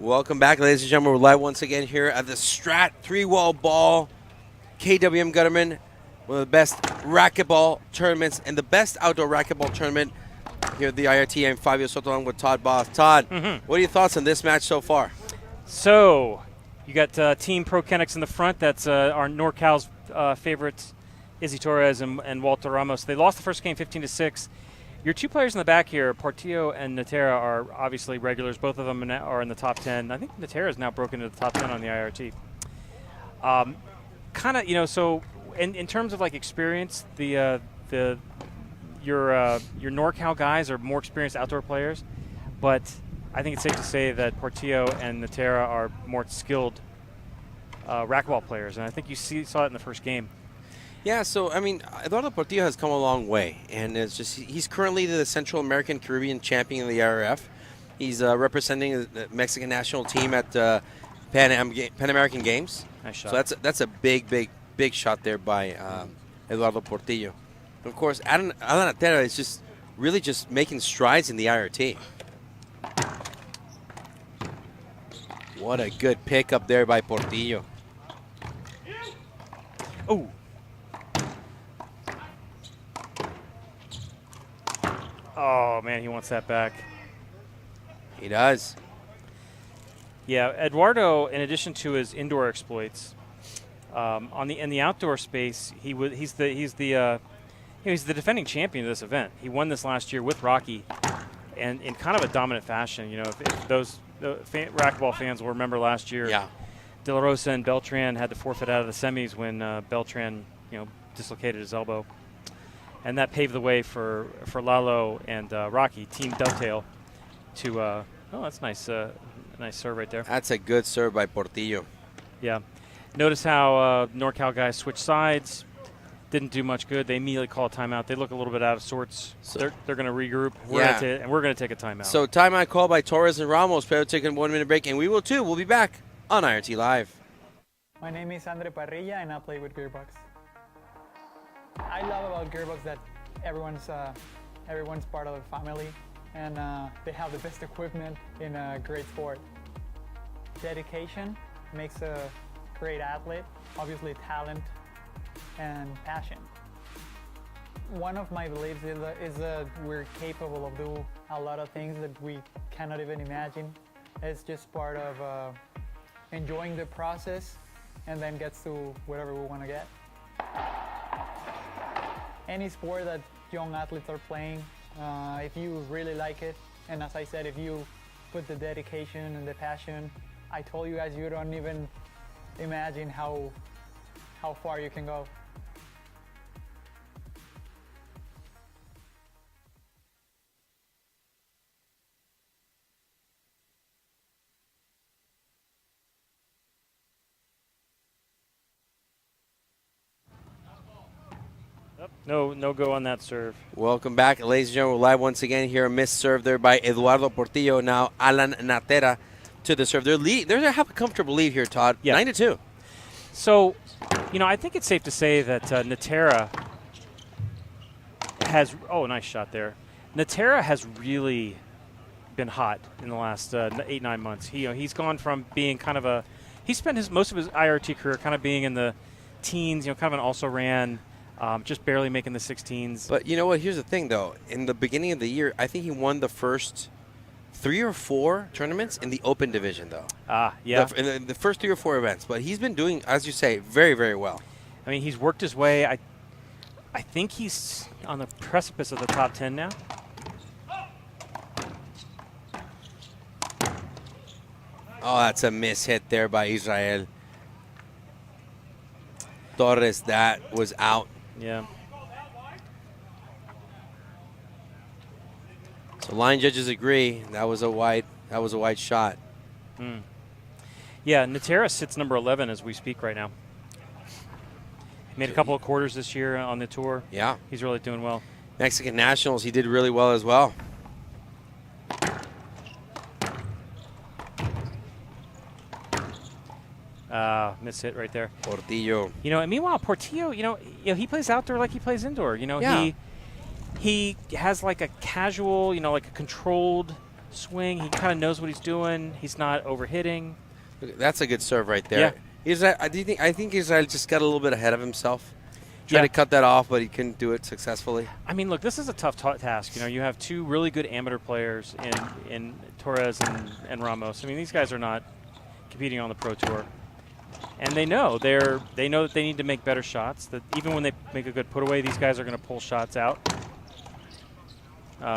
Welcome back, ladies and gentlemen. We're live once again here at the Strat 3-Wall Ball, KWM Gutterman, one of the best racquetball tournaments and the best outdoor racquetball tournament here at the IRT. I'm Fabio Soto along with Todd Boss. Todd, what are your thoughts on this match so far? So, you got Team Pro Kennex in the front. That's our NorCal's favorites, Izzy Torres and Walter Ramos. They lost the first game 15-6. Your two players in the back here, Portillo and NATERA, are obviously regulars. Both of them are in the top 10. I think NATERA is now broken into the top 10 on the IRT. Kind of, so in terms of like experience, your NorCal guys are more experienced outdoor players, but I think it's safe to say that Portillo and NATERA are more skilled racquetball players, and I think you saw it in the first game. Yeah, so, I mean, Eduardo Portillo has come a long way, and it's just he's currently the Central American Caribbean champion in the IRF. He's representing the Mexican national team at Pan American Games. Nice shot. So that's a big shot there by Eduardo Portillo. And of course, Alan NATERA is just really just making strides in the IRT. What a good pick up there by Portillo. Oh. Oh, man, he wants that back. He does. Yeah, Eduardo, in addition to his indoor exploits, in the outdoor space, he's the defending champion of this event. He won this last year with Rocky, and in kind of a dominant fashion. If those racquetball fans will remember last year, yeah, De La Rosa and Beltran had to forfeit out of the semis when Beltran, dislocated his elbow. And that paved the way for Lalo and Rocky, Team Dovetail, to oh, that's nice, nice serve right there. That's a good serve by Portillo. Yeah. Notice how NorCal guys switch sides. Didn't do much good. They immediately call a timeout. They look a little bit out of sorts. So they're going to regroup. And we're going to take a timeout. So timeout call by Torres and Ramos. We'll take a 1 minute break, and we will too. We'll be back on IRT Live. My name is Andre Parrilla, and I play with Gearbox. I love about Gearbox that everyone's part of the family, and they have the best equipment in a great sport. Dedication makes a great athlete, obviously talent and passion. One of my beliefs is that we're capable of doing a lot of things that we cannot even imagine. It's just part of enjoying the process and then gets to whatever we want to get. Any sport that young athletes are playing, if you really like it, and as I said, if you put the dedication and the passion, I told you guys you don't even imagine how far you can go. No go on that serve. Welcome back, ladies and gentlemen. We're live once again here. A missed serve there by Eduardo Portillo. Now Alan NATERA to the serve. They have a comfortable lead here, Todd. Yeah. 9-2. So, I think it's safe to say that NATERA has – oh, nice shot there. NATERA has really been hot in the last 8-9 months. He's gone from being kind of a – he spent most of his IRT career kind of being in the teens, kind of an also-ran – just barely making the 16s. But you know what? Here's the thing, though. In the beginning of the year, I think he won the first 3 or 4 tournaments in the open division, though. Yeah. In the first 3 or 4 events. But he's been doing, as you say, very, very well. I mean, he's worked his way. I think he's on the precipice of the top 10 now. Oh, that's a miss hit there by Israel. Torres, that was out. Yeah. So line judges agree that was a wide shot. Yeah, NATERA sits number 11 as we speak right now. He made a couple of quarters this year on the tour. Yeah. He's really doing well. Mexican Nationals, he did really well as well. Miss hit right there. Portillo. And meanwhile, Portillo, he plays outdoor like he plays indoor. Yeah. He has like a casual, like a controlled swing. He kind of knows what he's doing. He's not overhitting. That's a good serve right there. Yeah. I think Israel just got a little bit ahead of himself. Tried to cut that off, but he couldn't do it successfully. I mean, look, this is a tough task. You know, you have two really good amateur players in Torres and Ramos. I mean, these guys are not competing on the Pro Tour, and they know that they need to make better shots. That even when they make a good put away, these guys are going to pull shots out.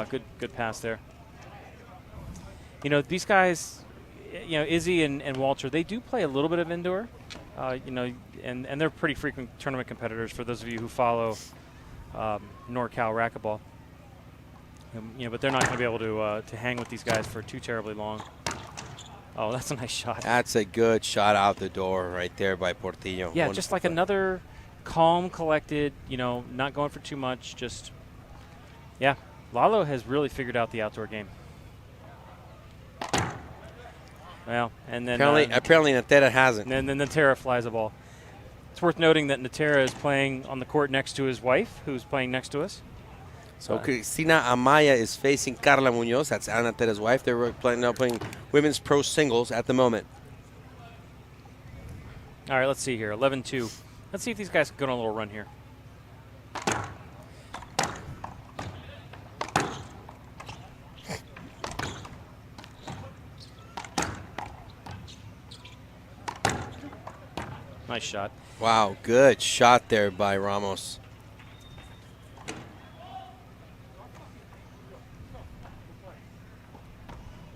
Good pass there. You know, these guys, you know, Izzy and Walter, they do play a little bit of indoor. You know, and they're pretty frequent tournament competitors for those of you who follow NorCal Racquetball. You know, but they're not going to be able to hang with these guys for too terribly long. Oh, that's a nice shot. That's a good shot out the door right there by Portillo. Yeah, just like another calm, collected, you know, not going for too much. Just, yeah, Lalo has really figured out the outdoor game. Well, and then apparently Natera hasn't. And then NATERA flies a ball. It's worth noting that NATERA is playing on the court next to his wife, who's playing next to us. So Cristina Amaya is facing Carla Munoz. That's Ana Natera's wife. They're now playing women's pro singles at the moment. All right, let's see here. 11-2. Let's see if these guys can go on a little run here. Nice shot. Wow, good shot there by Ramos.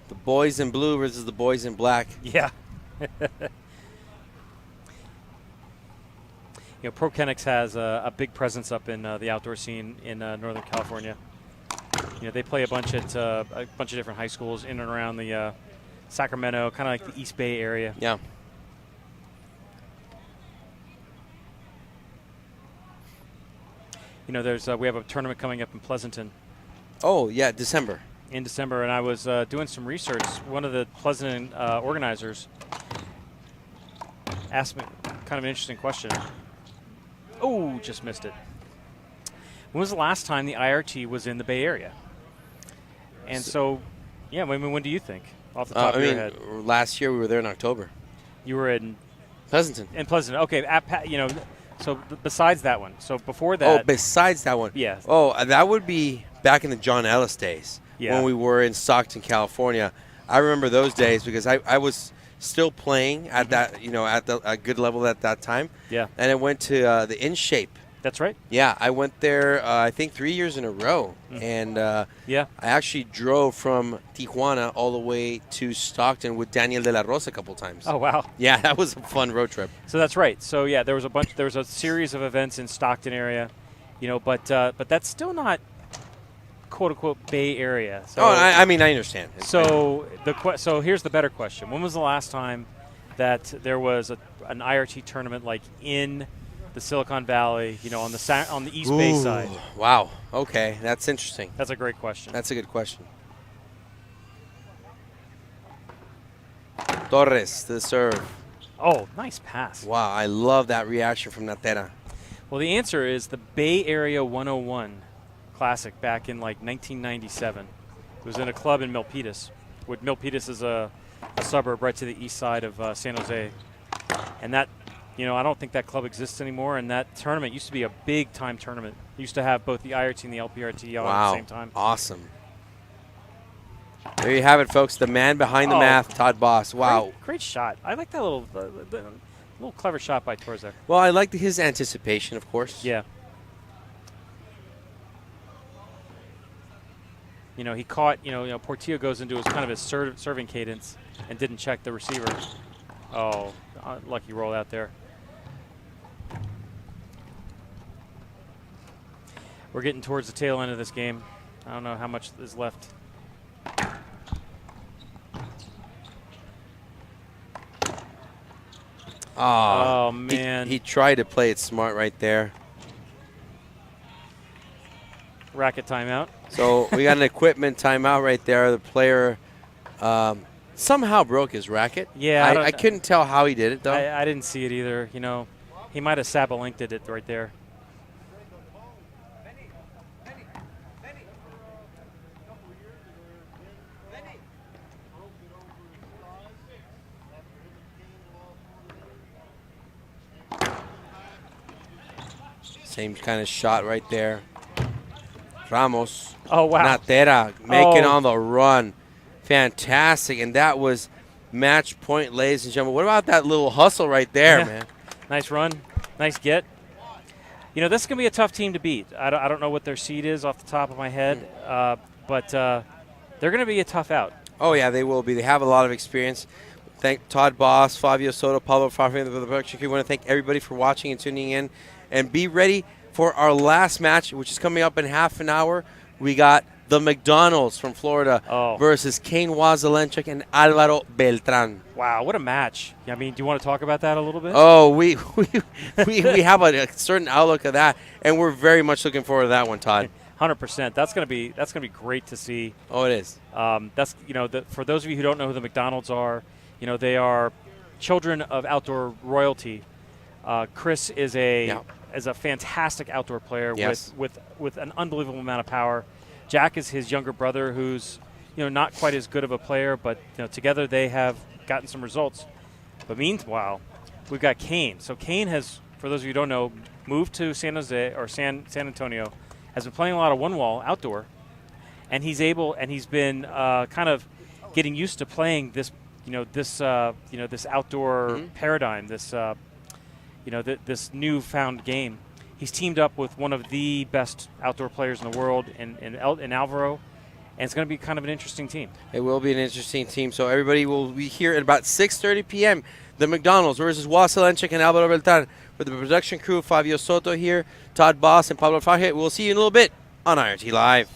The boys in blue versus the boys in black. Yeah. You know, Pro Kenix has a big presence up in the outdoor scene in Northern California. You know, they play a bunch of different high schools in and around the Sacramento, kind of like the East Bay area. Yeah. You know, there's we have a tournament coming up in Pleasanton. Oh, yeah, December. In December, and I was doing some research. One of the Pleasanton organizers asked me kind of an interesting question. Oh, just missed it. When was the last time the IRT was in the Bay Area? And so, yeah, I mean, when do you think? Off the top of your head. Last year we were there in October. You were in Pleasanton. In Pleasanton. Okay, you know, so besides that one. So before that. Oh, besides that one. Yeah. Oh, that would be back in the John Ellis days. Yeah. When we were in Stockton, California. I remember those days because I was still playing at that, you know, at a good level at that time. Yeah. And I went to the In Shape. That's right. Yeah, I went there, I think 3 years in a row. And yeah, I actually drove from Tijuana all the way to Stockton with Daniel de la Rosa a couple times. Oh, wow. Yeah, that was a fun road trip. So that's right. So, yeah, there was a series of events in Stockton area, you know, but that's still not quote-unquote Bay Area. So, I mean, I understand. So so here's the better question. When was the last time that there was an IRT tournament like in the Silicon Valley, you know, on the East Bay side? Wow. Okay, that's interesting. That's a great question. That's a good question. Torres to the serve. Oh, nice pass. Wow, I love that reaction from Natera. Well, the answer is the Bay Area 101 Classic back in like 1997. It was in a club in Milpitas. Milpitas is a suburb right to the east side of San Jose. And that, you know, I don't think that club exists anymore. And that tournament used to be a big time tournament. It used to have both the IRT and the LPRT on at the same time. Awesome. There you have it, folks. The man behind the math, Todd Boss. Wow. Great shot. I like that little clever shot by Torres there. Well, I liked his anticipation, of course. Yeah. You know, he caught, you know, Portillo goes into his kind of his serving cadence and didn't check the receiver. Oh, lucky roll out there. We're getting towards the tail end of this game. I don't know how much is left. Oh, man. He tried to play it smart right there. Racket timeout. So we got an equipment timeout right there. The player somehow broke his racket. Yeah, I couldn't tell how he did it, though. I didn't see it either. You know, he might have Sabalinked it right there. Same kind of shot right there. Ramos. Oh, wow. NATERA making Oh. on the run. Fantastic. And that was match point, ladies and gentlemen. What about that little hustle right there, Yeah. man? Nice run. Nice get. You know, this is going to be a tough team to beat. I don't know what their seed is off the top of my head, but they're going to be a tough out. Oh, yeah, they will be. They have a lot of experience. Thank Todd Boss, Fabio Soto, Pablo Farfan, the production crew. We want to thank everybody for watching and tuning in. And be ready for our last match, which is coming up in half an hour. We got the McDonald's from Florida versus Kane Wazelenchuk and Alvaro Beltran. Wow, what a match. I mean, do you want to talk about that a little bit? Oh, we have a certain outlook of that, and we're very much looking forward to that one, Todd. 100%. That's gonna be great to see. Oh, it is. That's for those of you who don't know who the McDonald's are, they are children of outdoor royalty. Chris is a fantastic outdoor player with an unbelievable amount of power. Jack is his younger brother, who's not quite as good of a player, but together they have gotten some results. But meanwhile, we've got Kane. So Kane has, for those of you who don't know, moved to San Jose or San Antonio, has been playing a lot of one wall outdoor, and he's been kind of getting used to playing this this outdoor paradigm, this this newfound game. He's teamed up with one of the best outdoor players in the world in Alvaro, and it's going to be kind of an interesting team. It will be an interesting team. So everybody will be here at about 6:30 p.m. The McDonald's versus Wazelenchuk and Alvaro Beltran. With the production crew, Fabio Soto here, Todd Boss, and Pablo Faje. We'll see you in a little bit on IRT Live.